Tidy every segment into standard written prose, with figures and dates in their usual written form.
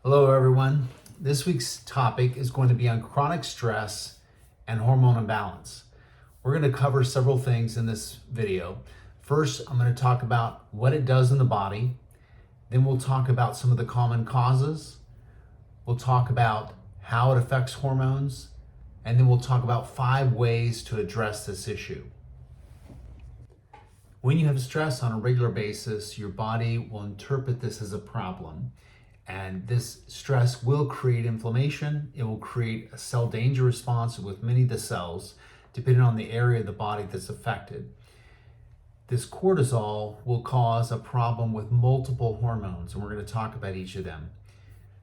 Hello, everyone. This week's topic is going to be on chronic stress and hormone imbalance. We're going to cover several things in this video. First, I'm going to talk about what it does in the body. Then we'll talk about some of the common causes. We'll talk about how it affects hormones. And then we'll talk about 5 ways to address this issue. When you have stress on a regular basis, your body will interpret this as a problem. And this stress will create inflammation. It will create a cell danger response with many of the cells, depending on the area of the body that's affected. This cortisol will cause a problem with multiple hormones, and we're going to talk about each of them.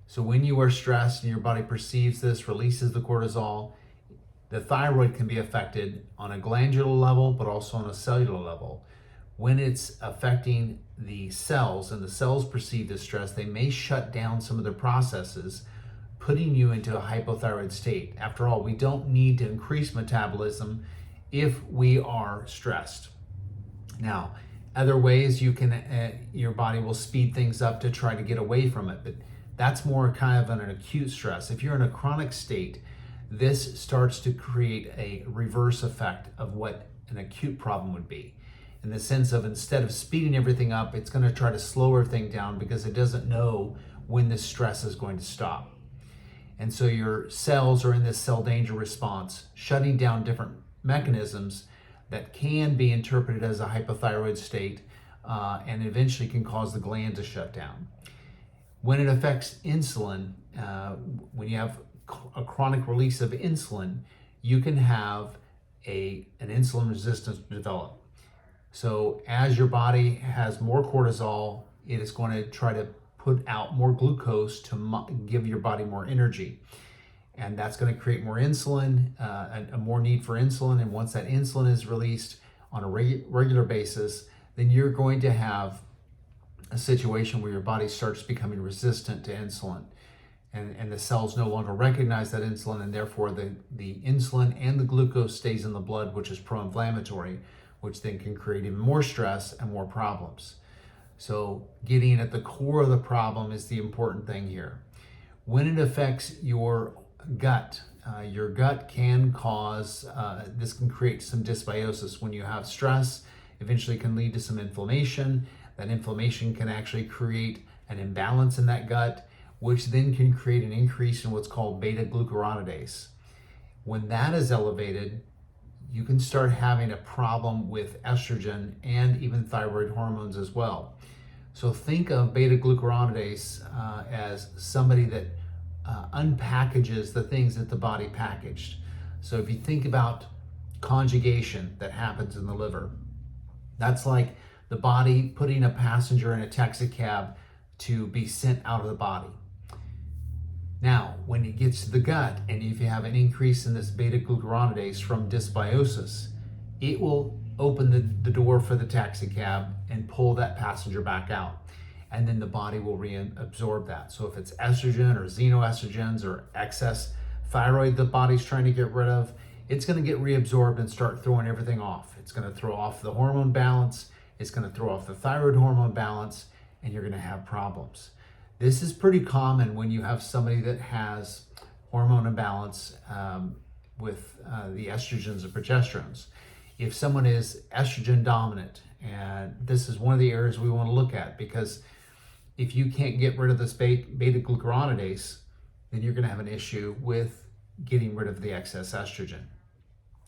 So when you are stressed and your body perceives this, releases the cortisol, the thyroid can be affected on a glandular level, but also on a cellular level. When it's affecting the cells and the cells perceive the stress, they may shut down some of their processes, putting you into a hypothyroid state. After all, we don't need to increase metabolism if we are stressed. Now, other ways you can, your body will speed things up to try to get away from it, but that's more kind of an acute stress. If you're in a chronic state, this starts to create a reverse effect of what an acute problem would be. In the sense of, instead of speeding everything up, it's going to try to slow everything down because it doesn't know when this stress is going to stop. And so your cells are in this cell danger response, shutting down different mechanisms that can be interpreted as a hypothyroid state and eventually can cause the gland to shut down. When it affects insulin, when you have a chronic release of insulin, you can have an insulin resistance develop. So as your body has more cortisol, it is going to try to put out more glucose to give your body more energy. And that's going to create more insulin, a more need for insulin. And once that insulin is released on a regular basis, then you're going to have a situation where your body starts becoming resistant to insulin. And the cells no longer recognize that insulin, and therefore the insulin and the glucose stays in the blood, which is pro-inflammatory, which then can create even more stress and more problems. So getting at the core of the problem is the important thing here. When it affects your gut can cause, this can create some dysbiosis. When you have stress, eventually can lead to some inflammation. That inflammation can actually create an imbalance in that gut, which then can create an increase in what's called beta-glucuronidase. When that is elevated, you can start having a problem with estrogen and even thyroid hormones as well. So think of beta-glucuronidase as somebody that unpackages the things that the body packaged. So if you think about conjugation that happens in the liver, that's like the body putting a passenger in a taxi cab to be sent out of the body. Now, when it gets to the gut, and if you have an increase in this beta-glucuronidase from dysbiosis, it will open the door for the taxi cab and pull that passenger back out. And then the body will reabsorb that. So if it's estrogen or xenoestrogens or excess thyroid the body's trying to get rid of, it's going to get reabsorbed and start throwing everything off. It's going to throw off the hormone balance, it's going to throw off the thyroid hormone balance, and you're going to have problems. This is pretty common when you have somebody that has hormone imbalance with the estrogens or progesterones. If someone is estrogen dominant, and this is one of the areas we want to look at, because if you can't get rid of this beta-glucuronidase, then you're going to have an issue with getting rid of the excess estrogen.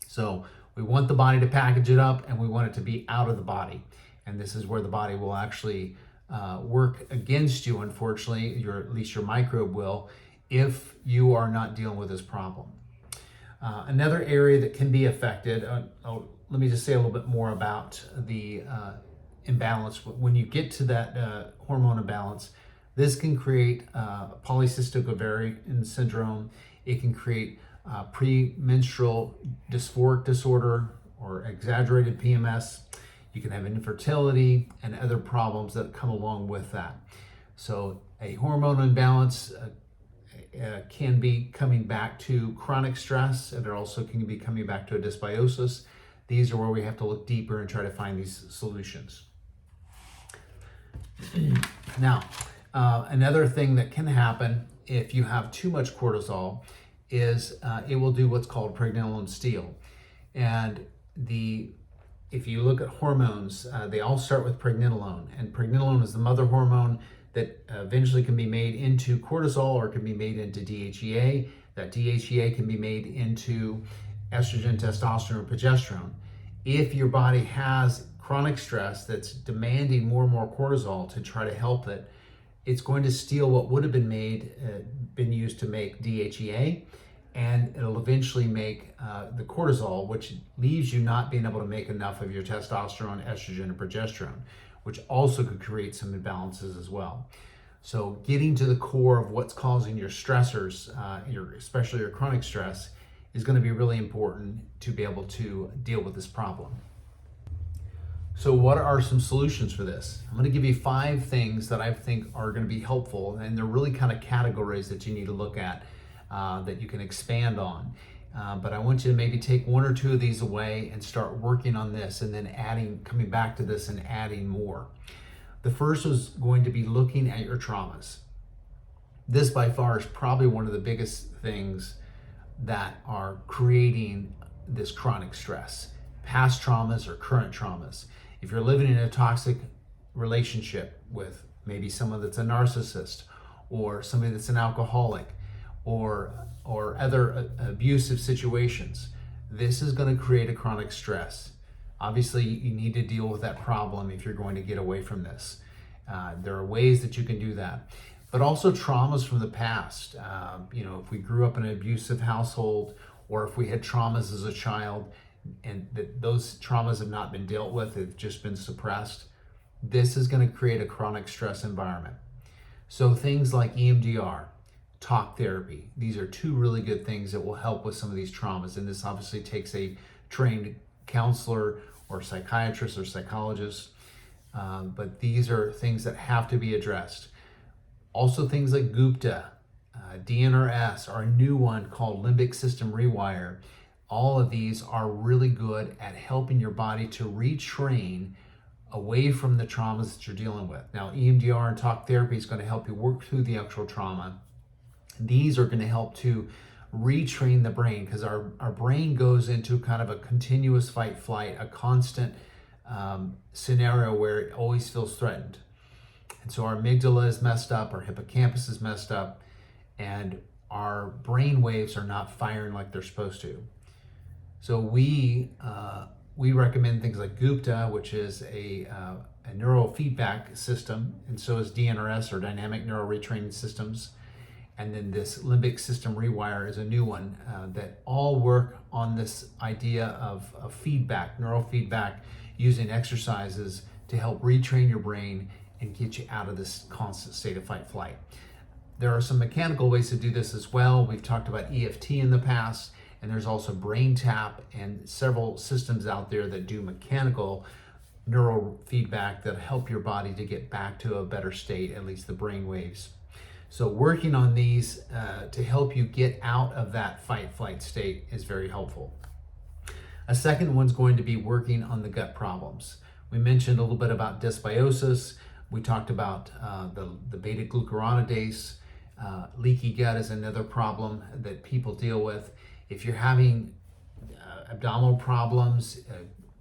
So we want the body to package it up, and we want it to be out of the body. And this is where the body will actually work against you, unfortunately, at least your microbe will, if you are not dealing with this problem. Another area that can be affected, let me just say a little bit more about the imbalance. When you get to that hormone imbalance, this can create polycystic ovarian syndrome. It can create premenstrual dysphoric disorder or exaggerated PMS. You can have infertility and other problems that come along with that. So a hormone imbalance can be coming back to chronic stress, and it also can be coming back to a dysbiosis. These are where we have to look deeper and try to find these solutions. Now, Another thing that can happen if you have too much cortisol is it will do what's called pregnenolone steal. And if you look at hormones, they all start with pregnenolone, and pregnenolone is the mother hormone that eventually can be made into cortisol or can be made into DHEA. That DHEA can be made into estrogen, testosterone, or progesterone. If your body has chronic stress that's demanding more and more cortisol to try to help it, it's going to steal what would have been used to make DHEA, and it'll eventually make the cortisol, which leaves you not being able to make enough of your testosterone, estrogen, and progesterone, which also could create some imbalances as well. So getting to the core of what's causing your stressors, especially your chronic stress, is going to be really important to be able to deal with this problem. So what are some solutions for this? I'm going to give you 5 things that I think are going to be helpful, and they're really kind of categories that you need to look at that you can expand on. But I want you to maybe take 1 or 2 of these away and start working on this, and then coming back to this and adding more. The first is going to be looking at your traumas. This by far is probably one of the biggest things that are creating this chronic stress. Past traumas or current traumas. If you're living in a toxic relationship with maybe someone that's a narcissist, or somebody that's an alcoholic, or other abusive situations, this is going to create a chronic stress. Obviously, you need to deal with that problem if you're going to get away from this. There are ways that you can do that. But also traumas from the past. If we grew up in an abusive household, or if we had traumas as a child, and those traumas have not been dealt with, they've just been suppressed, this is going to create a chronic stress environment. So things like EMDR, talk therapy, these are 2 really good things that will help with some of these traumas. And this obviously takes a trained counselor or psychiatrist or psychologist, but these are things that have to be addressed. Also things like Gupta, DNRS, our new one called Limbic System Rewire. All of these are really good at helping your body to retrain away from the traumas that you're dealing with. Now, EMDR and talk therapy is going to help you work through the actual trauma. These are going to help to retrain the brain, because our brain goes into kind of a continuous fight flight, a constant scenario where it always feels threatened. And so our amygdala is messed up, our hippocampus is messed up, and our brain waves are not firing like they're supposed to. So we recommend things like Gupta, which is a neurofeedback system, and so is DNRS, or dynamic neural retraining systems. And then this limbic system rewire is a new one that all work on this idea of feedback, neurofeedback, using exercises to help retrain your brain and get you out of this constant state of fight flight. There are some mechanical ways to do this as well. We've talked about EFT in the past, and there's also brain tap and several systems out there that do mechanical neural feedback that help your body to get back to a better state, at least the brain waves. So working on these to help you get out of that fight-flight state is very helpful. A second one's going to be working on the gut problems. We mentioned a little bit about dysbiosis. We talked about the beta-glucuronidase. Leaky gut is another problem that people deal with. If you're having abdominal problems,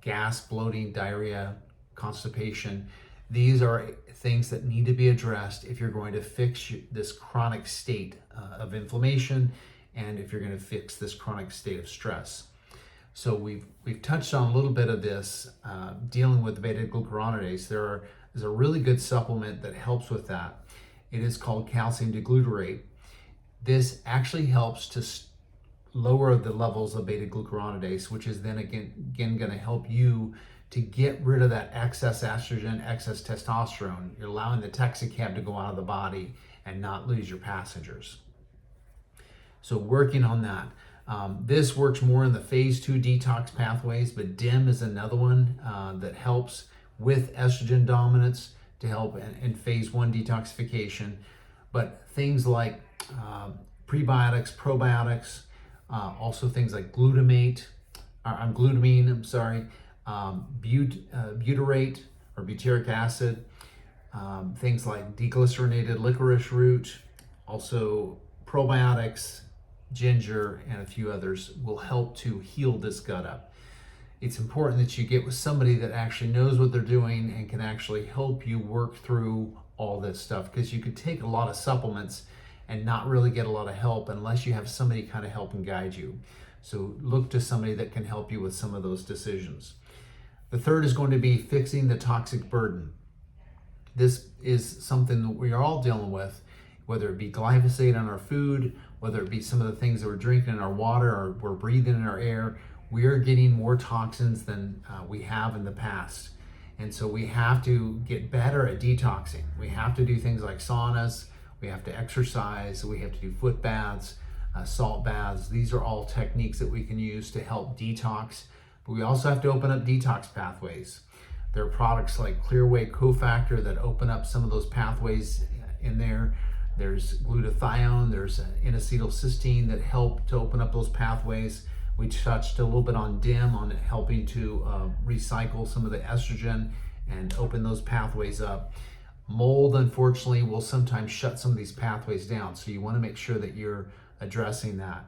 gas, bloating, diarrhea, constipation, these are things that need to be addressed if you're going to fix this chronic state of inflammation, and if you're going to fix this chronic state of stress. So we've touched on a little bit of this dealing with beta-glucuronidase. There's a really good supplement that helps with that. It is called calcium deglutarate. This actually helps to lower the levels of beta-glucuronidase, which is then again going to help you to get rid of that excess estrogen, excess testosterone. You're allowing the taxi cab to go out of the body and not lose your passengers. So working on that. This works more in the phase 2 detox pathways, but DIM is another one that helps with estrogen dominance to help in phase 1 detoxification. But things like prebiotics, probiotics, also things like glutamine, butyrate or butyric acid, things like deglycerinated licorice root, also probiotics, ginger, and a few others will help to heal this gut up. It's important that you get with somebody that actually knows what they're doing and can actually help you work through all this stuff, because you could take a lot of supplements and not really get a lot of help unless you have somebody kind of help and guide you. So look to somebody that can help you with some of those decisions. The third is going to be fixing the toxic burden. This is something that we are all dealing with, whether it be glyphosate in our food, whether it be some of the things that we're drinking in our water or we're breathing in our air. We are getting more toxins than we have in the past. And so we have to get better at detoxing. We have to do things like saunas, we have to exercise, we have to do foot baths, salt baths. These are all techniques that we can use to help detox, but we also have to open up detox pathways. There are products like Clearway Cofactor that open up some of those pathways in there. There's glutathione, there's N-acetylcysteine that help to open up those pathways. We touched a little bit on DIM, on helping to recycle some of the estrogen and open those pathways up. Mold, unfortunately, will sometimes shut some of these pathways down, so you want to make sure that you're addressing that.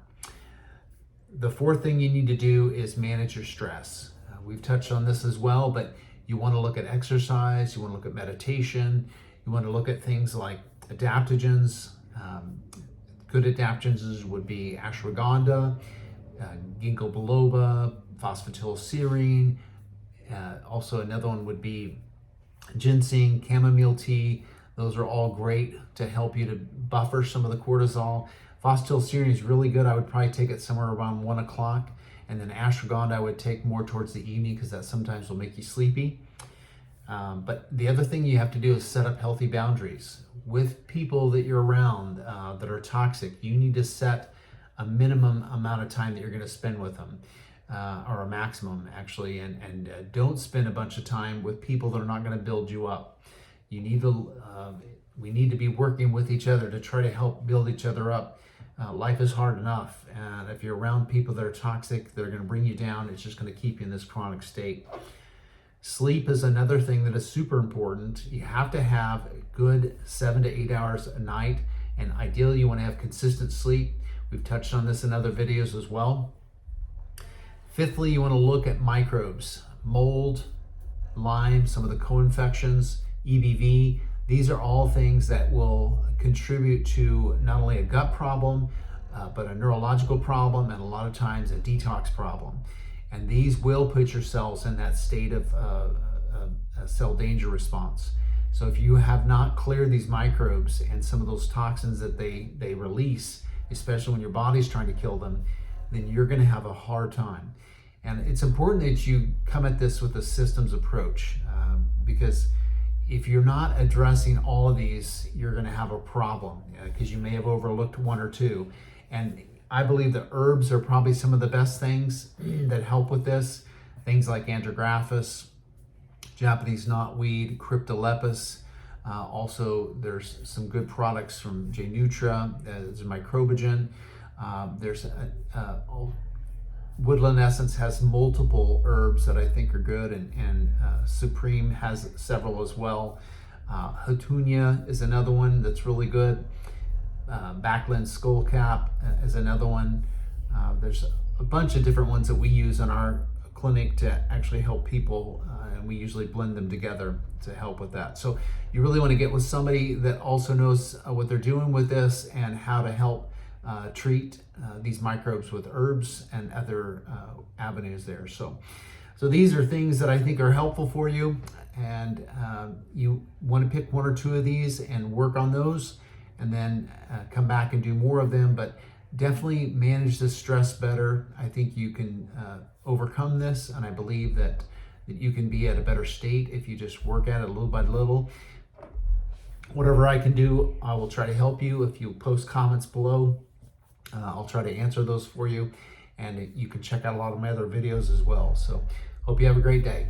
The fourth thing you need to do is manage your stress. We've touched on this as well, but you want to look at exercise, you want to look at meditation, you want to look at things like adaptogens. Good adaptogens would be ashwagandha, ginkgo biloba, phosphatidylserine. Also another one would be ginseng, chamomile tea. Those are all great to help you to buffer some of the cortisol. Phosphatidylserine is really good. I would probably take it somewhere around 1 o'clock. And then ashwagandha I would take more towards the evening, because that sometimes will make you sleepy. But the other thing you have to do is set up healthy boundaries. With people that you're around that are toxic, you need to set a minimum amount of time that you're going to spend with them, or a maximum actually, and don't spend a bunch of time with people that are not going to build you up. You need to, we need to be working with each other to try to help build each other up. Life is hard enough, and if you're around people that are toxic, they're going to bring you down. It's just going to keep you in this chronic state. Sleep is another thing that is super important. You have to have a good 7 to 8 hours a night, and ideally you want to have consistent sleep. We've touched on this in other videos as well. Fifthly, you want to look at microbes, mold, Lyme, some of the co-infections, EBV. These are all things that will contribute to not only a gut problem, but a neurological problem, and a lot of times a detox problem. And these will put your cells in that state of a cell danger response. So if you have not cleared these microbes and some of those toxins that they release, especially when your body's trying to kill them, then you're going to have a hard time. And it's important that you come at this with a systems approach, because if you're not addressing all of these, you're going to have a problem, because you may have overlooked one or two. And I believe the herbs are probably some of the best things that help with this. Things like andrographis, Japanese knotweed, cryptolepis. Also, there's some good products from J-Nutra as a microbigen. There's Woodland Essence has multiple herbs that I think are good, and Supreme has several as well. Hatunia is another one that's really good. Backlund Skullcap is another one. There's a bunch of different ones that we use in our clinic to actually help people, and we usually blend them together to help with that. So you really want to get with somebody that also knows what they're doing with this and how to help treat these microbes with herbs and other avenues there. So these are things that I think are helpful for you, and you want to pick one or two of these and work on those, and then come back and do more of them. But definitely manage the stress better. I think you can overcome this, and I believe that you can be at a better state if you just work at it little by little. Whatever I can do, I will try to help you. If you post comments below, I'll try to answer those for you, and you can check out a lot of my other videos as well. So hope you have a great day.